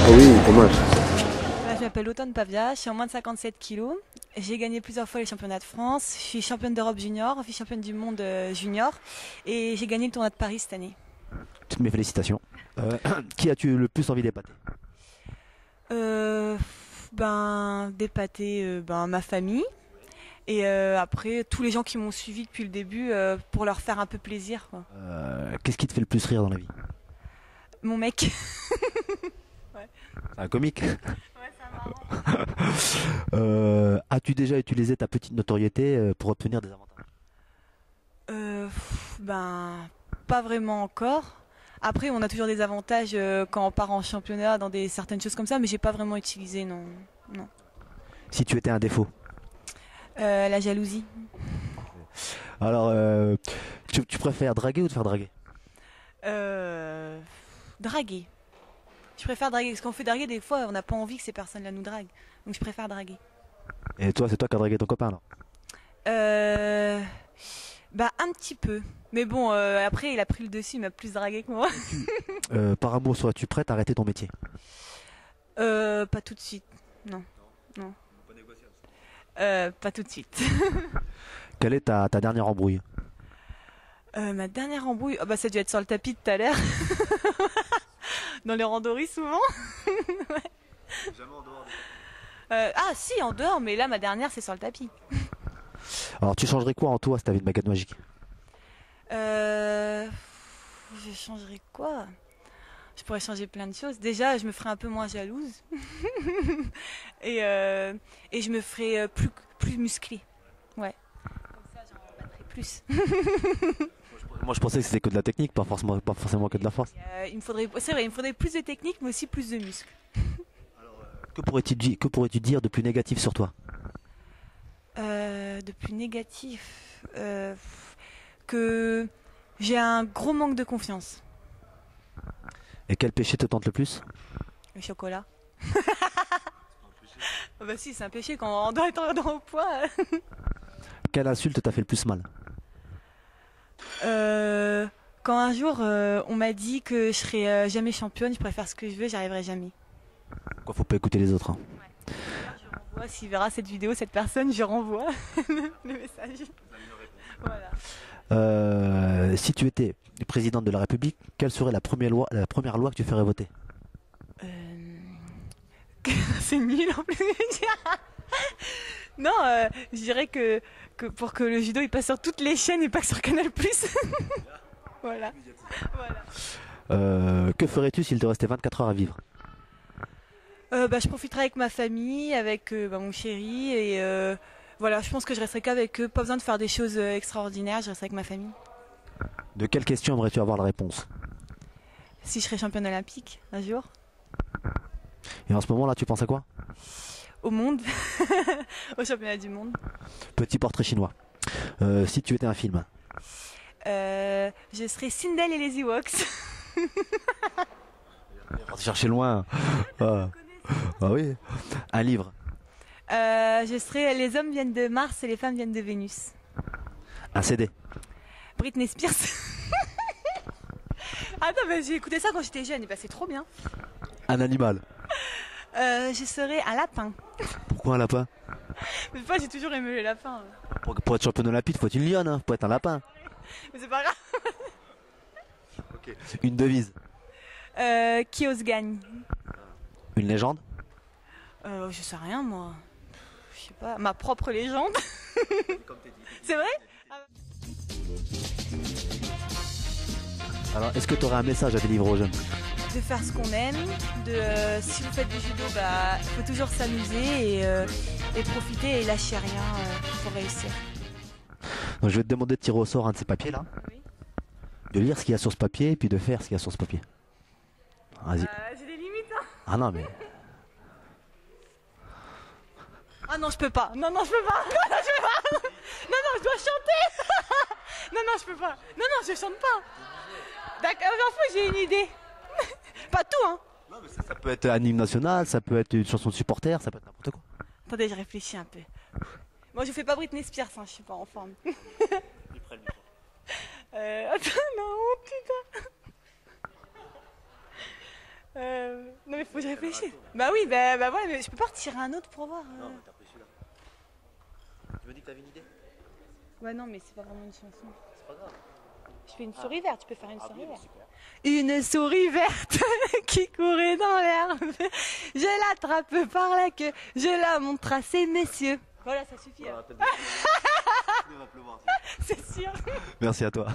Ah oui, dommage. Je m'appelle Automne Pavia, je suis en moins de 57 kilos. J'ai gagné plusieurs fois les championnats de France. Je suis championne d'Europe junior, vice-championne du monde junior. Et j'ai gagné le tournoi de Paris cette année. Toutes mes félicitations. Qui as-tu le plus envie d'épater? Euh, D'épater ma famille. Et après, tous les gens qui m'ont suivi depuis le début pour leur faire un peu plaisir, quoi. Qu'est-ce qui te fait le plus rire dans la vie? Mon mec. C'est un comique. Ouais, ça marrant. As-tu déjà utilisé ta petite notoriété pour obtenir des avantages? Pas vraiment encore. Après, on a toujours des avantages quand on part en championnat dans certaines choses comme ça, mais j'ai pas vraiment utilisé, non. Non. Si tu étais un défaut? La jalousie. Alors, tu préfères draguer ou te faire draguer? Draguer. Je préfère draguer, parce qu'on fait draguer des fois, on n'a pas envie que ces personnes-là nous draguent. Donc je préfère draguer. Et toi, c'est toi qui as dragué ton copain alors? Euh... Un petit peu. Mais bon, après, il a pris le dessus, il m'a plus dragué que moi. Par amour, serais-tu prête à arrêter ton métier? Pas tout de suite. Non. Non. Pas tout de suite. Quelle est ta dernière embrouille? Ma dernière embrouille, ça a dû être sur le tapis tout à l'heure. Dans les randonnées souvent. Ouais. Jamais en dehors. Si, en dehors, mais là, ma dernière, c'est sur le tapis. Alors, tu changerais quoi en toi si t'avais une baguette magique? Je changerais quoi? Je pourrais changer plein de choses. Déjà, je me ferais un peu moins jalouse. et je me ferais plus musclée. Ouais. Comme ça, j'en battrais plus. Moi, je pensais que c'était que de la technique, pas forcément que de la force. C'est vrai, il me faudrait plus de technique, mais aussi plus de muscles. Que pourrais-tu dire de plus négatif sur toi? De plus négatif, que j'ai un gros manque de confiance. Et quel péché te tente le plus? Le chocolat. Si, c'est un péché quand on doit être dans le poids. Quelle insulte t'a fait le plus mal? Quand un jour on m'a dit que je serais jamais championne, je pourrais faire ce que je veux, j'y arriverai jamais. Pourquoi faut pas écouter les autres, hein? Je renvoie, s'il verra cette vidéo, cette personne, je renvoie le message. Voilà. Si tu étais présidente de la République, quelle serait la première loi que tu ferais voter? C'est nul en plus. Non, je dirais que pour que le judo il passe sur toutes les chaînes et pas que sur Canal+. Voilà. Que ferais-tu s'il te restait 24 heures à vivre? Je profiterai avec ma famille, avec mon chéri et voilà, je pense que je resterai qu'avec eux. Pas besoin de faire des choses extraordinaires, je resterai avec ma famille. De quelle question aimerais-tu avoir la réponse? Si je serais championne olympique un jour. Et en ce moment là, tu penses à quoi? Au monde. Au championnat du monde. Petit portrait chinois. Si tu étais un film? Je serais Sindel et les Ewoks. On va chercher loin. Ah. Ah oui. Un livre? Je serais Les hommes viennent de Mars et les femmes viennent de Vénus. Un CD? Britney Spears. Attends, j'ai écouté ça quand j'étais jeune et c'est trop bien. Un animal? Je serais un lapin. Pourquoi un lapin? Mais pas, j'ai toujours aimé les lapins. Pour être championne olympique, faut être une lionne, hein. Faut être un lapin. Mais c'est pas grave. Okay. Une devise? Qui ose gagne. Une légende? Je sais rien moi. Je sais pas. Ma propre légende. C'est vrai? Alors, est-ce que tu aurais un message à délivrer aux jeunes? De faire ce qu'on aime, si vous faites du judo, il faut toujours s'amuser et profiter et lâcher rien pour réussir. Donc, je vais te demander de tirer au sort un de ces papiers là, Oui. de lire ce qu'il y a sur ce papier et puis de faire ce qu'il y a sur ce papier. Vas-y. J'ai des limites, hein. Ah non mais... Ah non, je peux pas. Non, je peux pas. Non, je peux pas. Non, je dois chanter. Non, je peux pas. Non, je chante pas. D'accord, j'ai une idée. Pas tout, hein. Non, mais ça peut être un hymne national, ça peut être une chanson de supporter, ça peut être n'importe quoi. Attendez, je réfléchis un peu. Moi, je fais pas Britney Spears, hein, je suis pas en forme. Attends, non, putain. Non, mais Faut que je réfléchisse. Bah oui, bah voilà, mais je peux pas retirer un autre pour voir. Non, mais t'as pris celui-là. Tu me dis que t'avais une idée? Ouais, non, mais c'est pas vraiment une chanson. C'est pas grave. Je fais une souris verte, tu peux faire une souris oui, verte. super. Une souris verte qui courait dans l'herbe. Je l'attrape par la queue, je la montre à ces messieurs. Voilà, ça suffit. Voilà, Hein. il va pleuvoir. C'est sûr. Merci à toi.